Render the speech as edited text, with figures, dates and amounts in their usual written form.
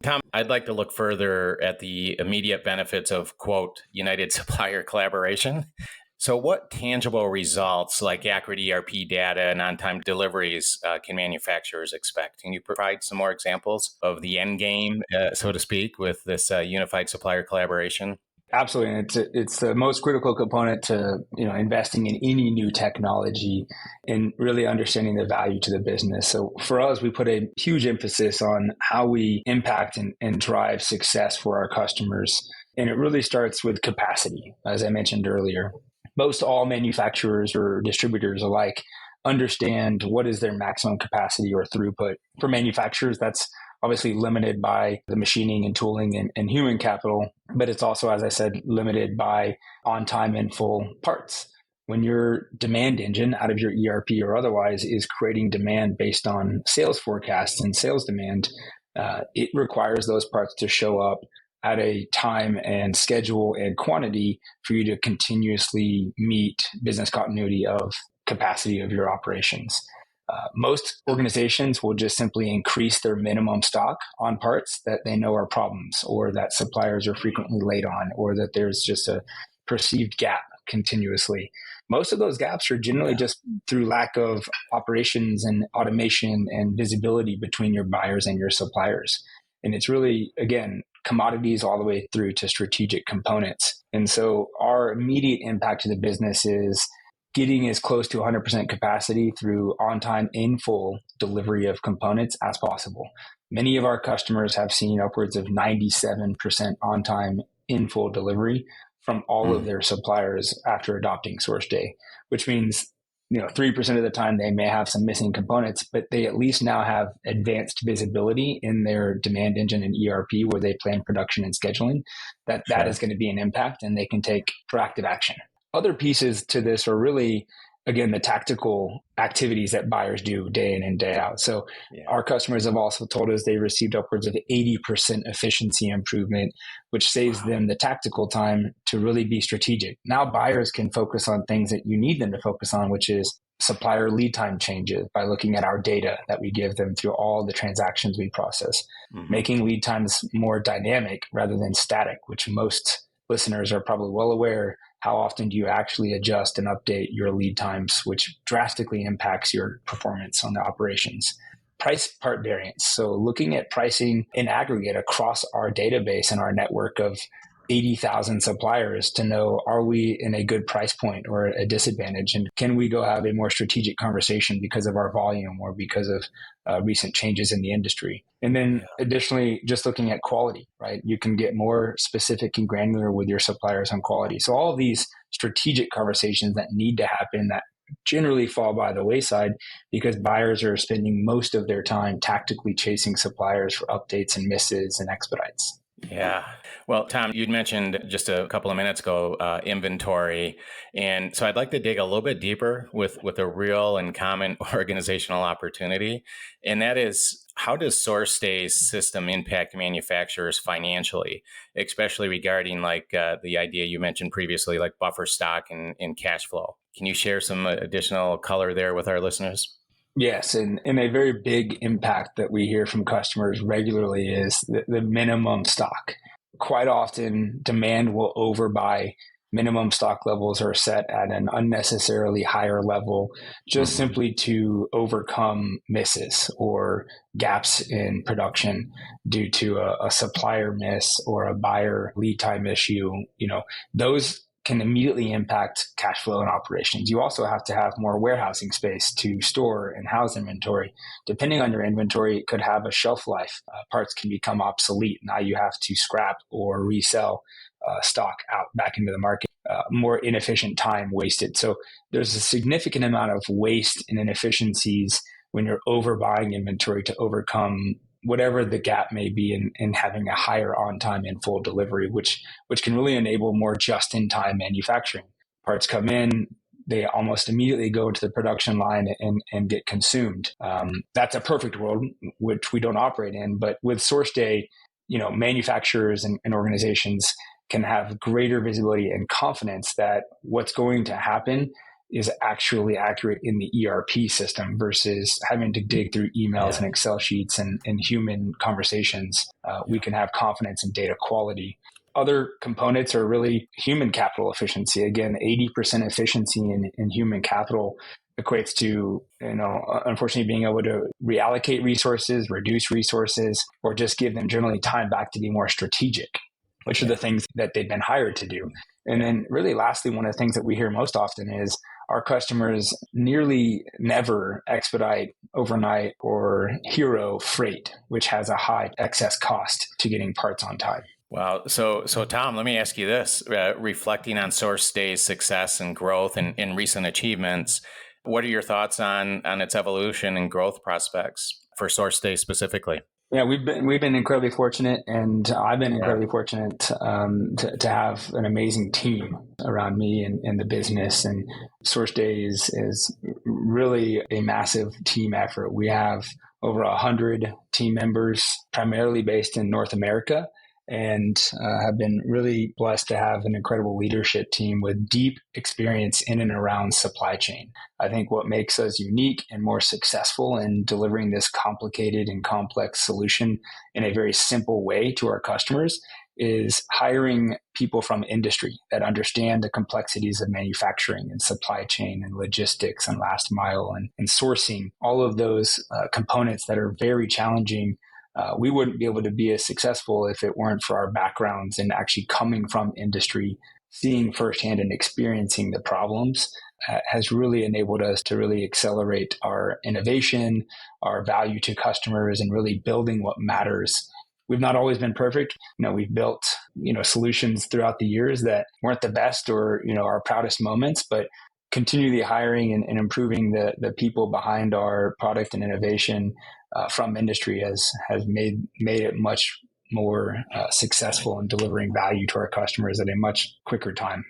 Tom, I'd like to look further at the immediate benefits of, quote, United Supplier Collaboration. So what tangible results like accurate ERP data and on-time deliveries can manufacturers expect? Can you provide some more examples of the end game, so to speak, with this unified supplier collaboration? Absolutely. And it's the most critical component to, investing in any new technology and really understanding the value to the business. So for us, we put a huge emphasis on how we impact and drive success for our customers. And it really starts with capacity, as I mentioned earlier. Most all manufacturers or distributors alike understand what is their maximum capacity or throughput. For manufacturers, that's obviously limited by the machining and tooling and human capital, but it's also, as I said, limited by on-time and full parts. When your demand engine out of your ERP or otherwise is creating demand based on sales forecasts and sales demand, it requires those parts to show up at a time and schedule and quantity for you to continuously meet business continuity of capacity of your operations. Most organizations will just simply increase their minimum stock on parts that they know are problems or that suppliers are frequently late on, or that there's just a perceived gap continuously. Most of those gaps are generally just through lack of operations and automation and visibility between your buyers and your suppliers. And it's really, again, commodities all the way through to strategic components. And so our immediate impact to the business is getting as close to 100% capacity through on-time in full delivery of components as possible. Many of our customers have seen upwards of 97% on-time in full delivery from all of their suppliers after adopting SourceDay, which means 3% of the time they may have some missing components, but they at least now have advanced visibility in their demand engine and ERP where they plan production and scheduling, that is going to be an impact and they can take proactive action. Other pieces to this are really, again, the tactical activities that buyers do day in and day out. So our customers have also told us they received upwards of 80% efficiency improvement, which saves them the tactical time to really be strategic. Now buyers can focus on things that you need them to focus on, which is supplier lead time changes by looking at our data that we give them through all the transactions we process, making lead times more dynamic rather than static, which most listeners are probably well aware. How often do you actually adjust and update your lead times, which drastically impacts your performance on the operations? Price part variance. So looking at pricing in aggregate across our database and our network of 80,000 suppliers to know, are we in a good price point or a disadvantage? And can we go have a more strategic conversation because of our volume or because of recent changes in the industry? And then additionally, just looking at quality, right? You can get more specific and granular with your suppliers on quality. So all of these strategic conversations that need to happen that generally fall by the wayside because buyers are spending most of their time tactically chasing suppliers for updates and misses and expedites. Yeah. Well, Tom, you'd mentioned just a couple of minutes ago inventory. And so I'd like to dig a little bit deeper with a real and common organizational opportunity. And that is, how does SourceDay's system impact manufacturers financially, especially regarding like the idea you mentioned previously, like buffer stock and cash flow? Can you share some additional color there with our listeners? Yes, and a very big impact that we hear from customers regularly is the minimum stock. Quite often, demand will overbuy. Minimum stock levels are set at an unnecessarily higher level, just simply to overcome misses or gaps in production due to a supplier miss or a buyer lead time issue. Those can immediately impact cash flow and operations. You also have to have more warehousing space to store and house inventory. Depending on your inventory, it could have a shelf life. Parts can become obsolete. Now you have to scrap or resell stock out back into the market. More inefficient time wasted. So there's a significant amount of waste and inefficiencies when you're overbuying inventory to overcome whatever the gap may be in having a higher on-time and full delivery, which can really enable more just-in-time manufacturing. Parts come in, they almost immediately go into the production line and get consumed. That's a perfect world, which we don't operate in. But with SourceDay, manufacturers and organizations can have greater visibility and confidence that what's going to happen is actually accurate in the ERP system versus having to dig through emails and Excel sheets and human conversations. We can have confidence in data quality. Other components are really human capital efficiency. Again, 80% efficiency in human capital equates to, unfortunately being able to reallocate resources, reduce resources, or just give them generally time back to be more strategic, which are the things that they've been hired to do. And then really lastly, one of the things that we hear most often is our customers nearly never expedite overnight or hero freight, which has a high excess cost to getting parts on time. Wow. So Tom, let me ask you this, reflecting on SourceDay's success and growth and recent achievements, what are your thoughts on its evolution and growth prospects for SourceDay specifically? Yeah, we've been incredibly fortunate, and I've been incredibly fortunate to have an amazing team around me and the business. And SourceDay is really a massive team effort. We have over 100 team members, primarily based in North America, and have been really blessed to have an incredible leadership team with deep experience in and around supply chain. I think what makes us unique and more successful in delivering this complicated and complex solution in a very simple way to our customers is hiring people from industry that understand the complexities of manufacturing and supply chain and logistics and last mile and sourcing, all of those components that are very challenging. We wouldn't be able to be as successful if it weren't for our backgrounds and actually coming from industry, seeing firsthand and experiencing the problems has really enabled us to really accelerate our innovation, our value to customers, and really building what matters. We've not always been perfect. We've built, solutions throughout the years that weren't the best or, our proudest moments, but continually hiring and improving the people behind our product and innovation from industry has made it much more successful in delivering value to our customers at a much quicker time.